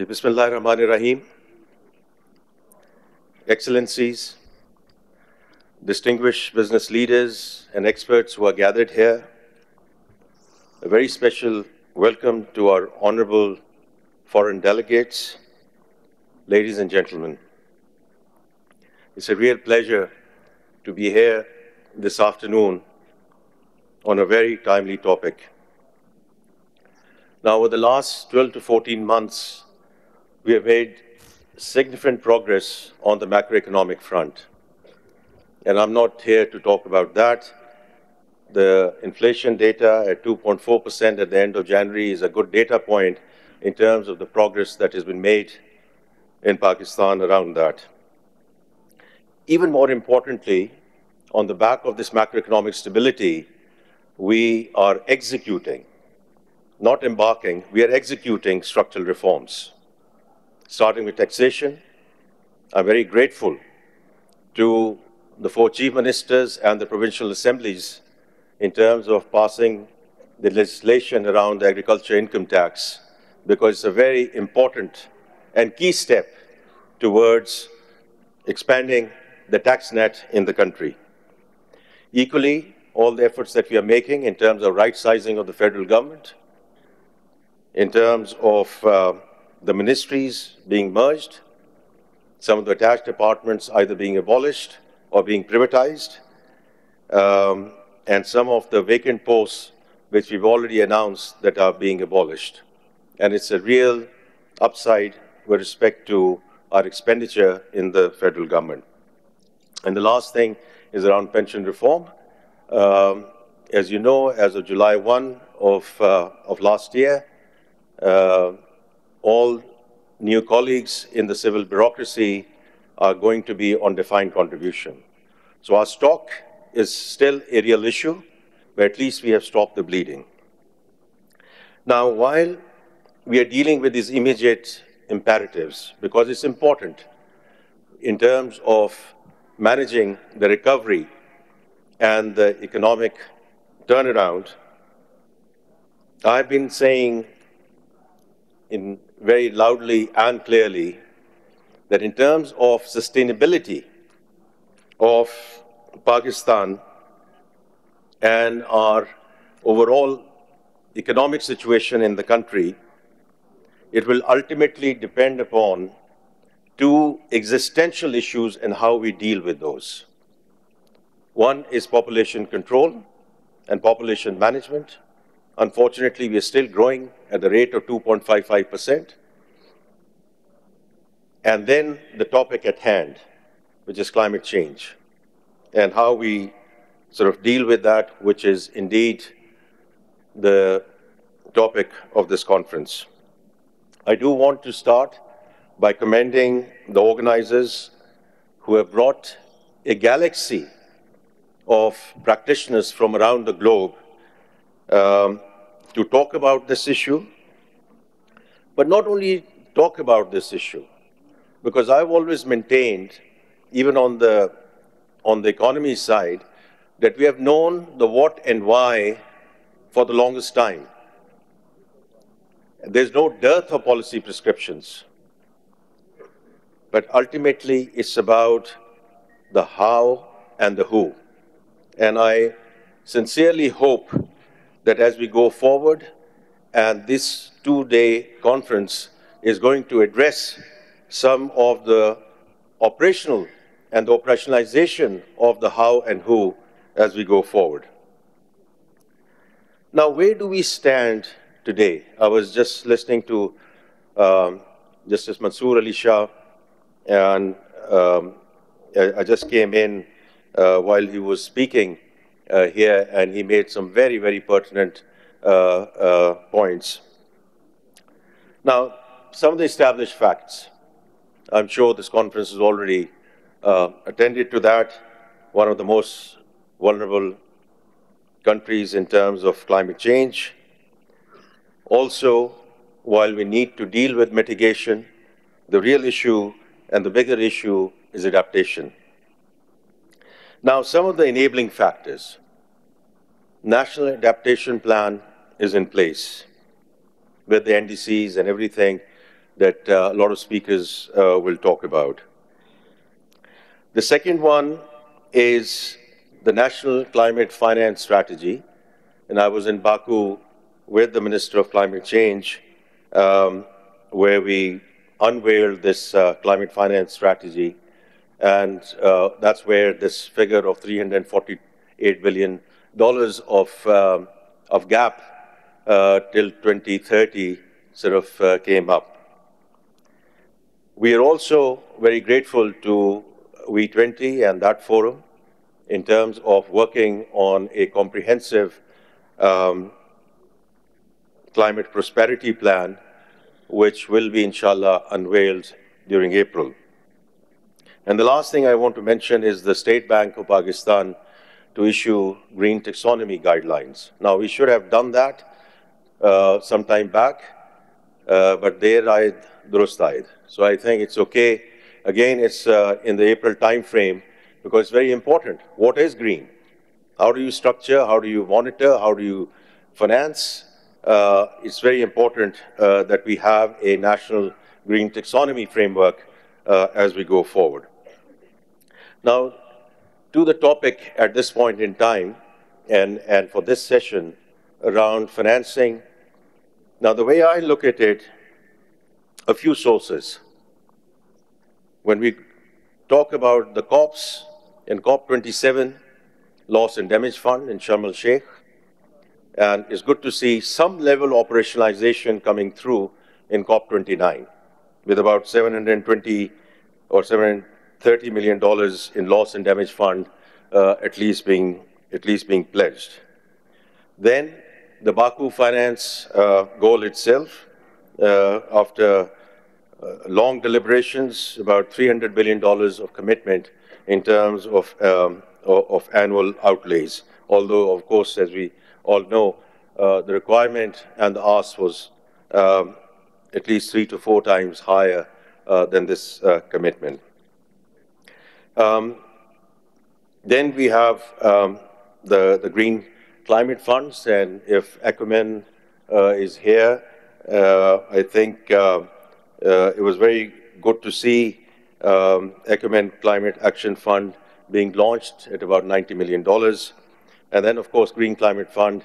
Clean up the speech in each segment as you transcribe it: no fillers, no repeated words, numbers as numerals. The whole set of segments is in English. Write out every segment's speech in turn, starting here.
Bismillahirrahmanirrahim. Excellencies, distinguished business leaders and experts who are gathered here, a very special welcome to our honorable foreign delegates, ladies and gentlemen. It's a real pleasure to be here this afternoon on a very timely topic. Now, over the last 12 to 14 months, we have made significant progress on the macroeconomic front. And I'm not here to talk about that. The inflation data at 2.4% at the end of January is a good data point in terms of the progress that has been made in Pakistan around that. Even more importantly, on the back of this macroeconomic stability, we are executing, not embarking, we are executing structural reforms. Starting with taxation, I'm very grateful to the 4 chief ministers and the provincial assemblies in terms of passing the legislation around the agriculture income tax, because it's a very important and key step towards expanding the tax net in the country. Equally, all the efforts that we are making in terms of right-sizing of the federal government, in terms of the ministries being merged, some of the attached departments either being abolished or being privatized, and some of the vacant posts which we've already announced that are being abolished. And it's a real upside with respect to our expenditure in the federal government. And the last thing is around pension reform. As you know, as of July 1 of last year, all new colleagues in the civil bureaucracy are going to be on defined contribution. So our stock is still a real issue, but at least we have stopped the bleeding. Now, while we are dealing with these immediate imperatives, because it's important in terms of managing the recovery and the economic turnaround, I've been saying in very loudly and clearly that in terms of sustainability of Pakistan and our overall economic situation in the country, it will ultimately depend upon 2 existential issues and how we deal with those. One is population control and population management. Unfortunately, we are still growing at the rate of 2.55%. And then the topic at hand, which is climate change, and how we sort of deal with that, which is indeed the topic of this conference. I do want to start by commending the organizers who have brought a galaxy of practitioners from around the globe to talk about this issue, but not only talk about this issue, because I've always maintained, even on the economy side, that we have known the what and why for the longest time. There's no dearth of policy prescriptions, but ultimately it's about the how and the who. And I sincerely hope that as we go forward, and this 2-day conference is going to address some of the operational and the operationalization of the how and who as we go forward. Now, where do we stand today? I was just listening to Justice Mansoor Ali Shah, and I just came in while he was speaking here, and he made some very, very pertinent points. Now, some of the established facts. I'm sure this conference has already attended to that. One of the most vulnerable countries in terms of climate change. Also, while we need to deal with mitigation, the real issue and the bigger issue is adaptation. Now, some of the enabling factors. National Adaptation Plan is in place with the NDCs and everything. that a lot of speakers will talk about. The second one is the National Climate Finance Strategy. And I was in Baku with the Minister of Climate Change, where we unveiled this climate finance strategy. And that's where this figure of $348 billion of gap till 2030 sort of came up. We are also very grateful to V20 and that forum in terms of working on a comprehensive climate prosperity plan, which will be, inshallah, unveiled during April. And the last thing I want to mention is the State Bank of Pakistan to issue green taxonomy guidelines. Now, we should have done that some time back, but there aayed, durust aayed. So I think it's okay. Again, it's in the April timeframe because it's very important. What is green? How do you structure? How do you monitor? How do you finance? It's very important that we have a national green taxonomy framework as we go forward. Now, to the topic at this point in time, and for this session around financing. Now, the way I look at it, a few sources. When we talk about the COPs in COP27, Loss and Damage Fund in Sharm el-Sheikh, and it's good to see some level of operationalization coming through in COP29, with about 720 or $730 million in loss and damage fund at least being pledged. Then the Baku finance goal itself, after long deliberations, about $300 billion of commitment in terms of annual outlays. Although, of course, as we all know, the requirement and the ask was at least 3 to 4 times higher than this commitment. Then we have the Green Climate Funds, and if Acumen is here, I think it was very good to see Acumen Climate Action Fund being launched at about $90 million. And then, of course, Green Climate Fund.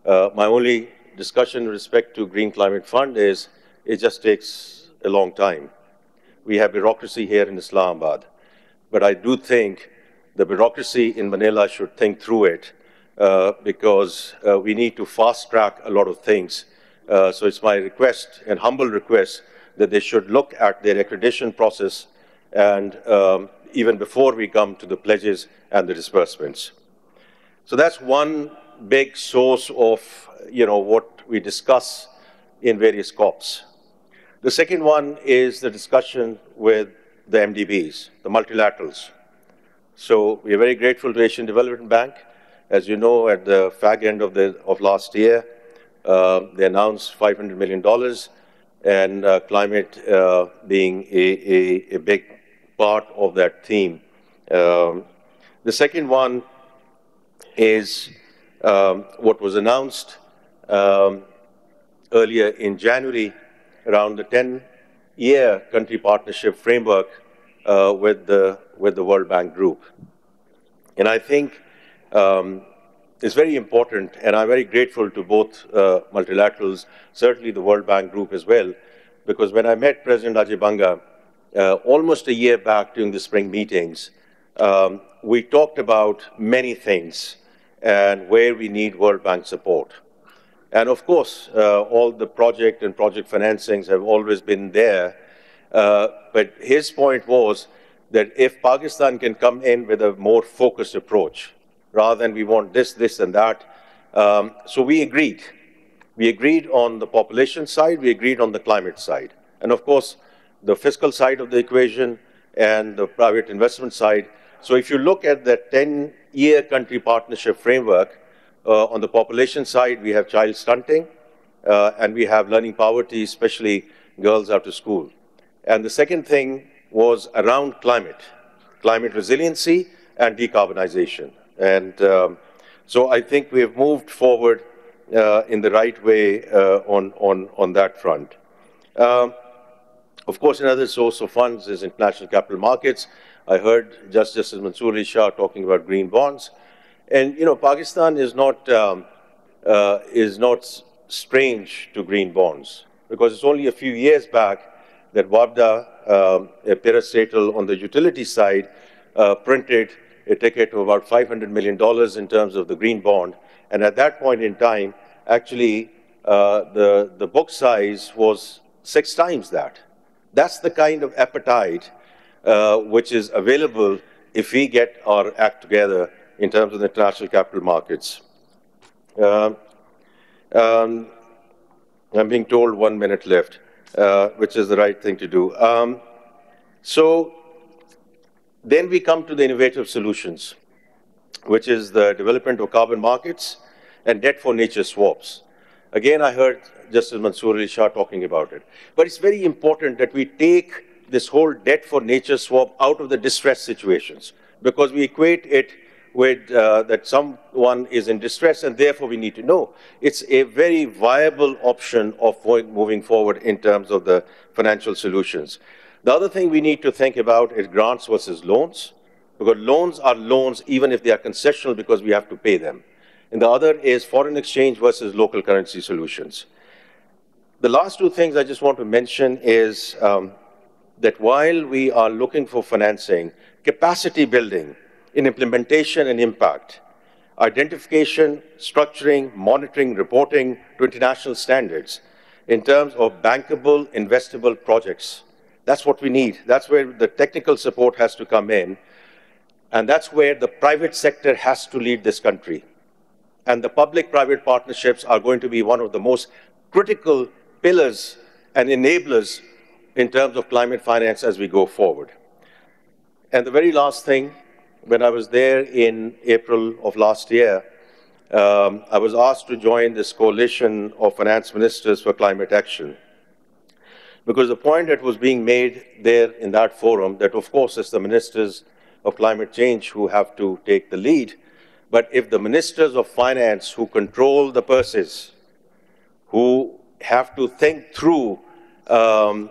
My only discussion with respect to Green Climate Fund is it just takes a long time. We have bureaucracy here in Islamabad, but I do think the bureaucracy in Manila should think through it because we need to fast-track a lot of things. So it's my request, and humble request, that they should look at their accreditation process and even before we come to the pledges and the disbursements. So that's one big source of what we discuss in various COPs. The second one is the discussion with the MDBs, the multilaterals. So we are very grateful to Asian Development Bank. As you know, at the fag end of last year, they announced $500 million, and climate being a big part of that theme. The second one is what was announced earlier in January around the 10-year country partnership framework with the World Bank Group. And I think it's very important, and I'm very grateful to both multilaterals, certainly the World Bank Group as well, because when I met President Ajay Banga almost a year back during the spring meetings, we talked about many things and where we need World Bank support. And of course, all the project and project financings have always been there. But his point was that if Pakistan can come in with a more focused approach, rather than we want this, and that. So we agreed. We agreed on the population side, we agreed on the climate side. And of course, the fiscal side of the equation and the private investment side. So if you look at the 10-year country partnership framework, on the population side, we have child stunting, and we have learning poverty, especially girls out of school. And the second thing was around climate resiliency and decarbonization. And so I think we have moved forward in the right way on that front. Of course, another source of funds is international capital markets. I heard Justice Mansoor Ali Shah talking about green bonds. And, Pakistan is not strange to green bonds, because it's only a few years back that WABDA, a parastatal on the utility side, printed a ticket of about $500 million in terms of the green bond. And at that point in time, actually, the book size was 6 times that. That's the kind of appetite which is available if we get our act together in terms of the international capital markets. I'm being told 1 minute left, which is the right thing to do. So then we come to the innovative solutions, which is the development of carbon markets and debt for nature swaps. Again, I heard Justice Mansoor Ali Shah talking about it. But it's very important that we take this whole debt for nature swap out of the distress situations, because we equate it with that someone is in distress, and therefore we need to know. It's a very viable option of moving forward in terms of the financial solutions. The other thing we need to think about is grants versus loans, because loans are loans even if they are concessional, because we have to pay them. And the other is foreign exchange versus local currency solutions. The last 2 things I just want to mention is that while we are looking for financing, capacity building in implementation and impact, identification, structuring, monitoring, reporting to international standards in terms of bankable, investable projects. That's what we need. That's where the technical support has to come in. And that's where the private sector has to lead this country. And the public-private partnerships are going to be one of the most critical pillars and enablers in terms of climate finance as we go forward. And the very last thing, when I was there in April of last year, I was asked to join this coalition of finance ministers for climate action. Because the point that was being made there in that forum, that of course it's the ministers of climate change who have to take the lead, but if the ministers of finance who control the purses, who have to think through the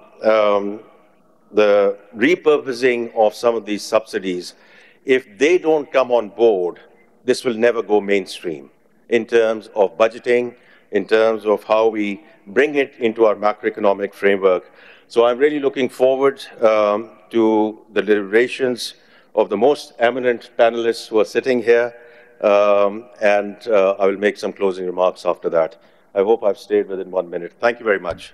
repurposing of some of these subsidies, if they don't come on board, this will never go mainstream in terms of budgeting, in terms of how we bring it into our macroeconomic framework. So I'm really looking forward to the deliberations of the most eminent panelists who are sitting here, and I will make some closing remarks after that. I hope I've stayed within 1 minute. Thank you very much.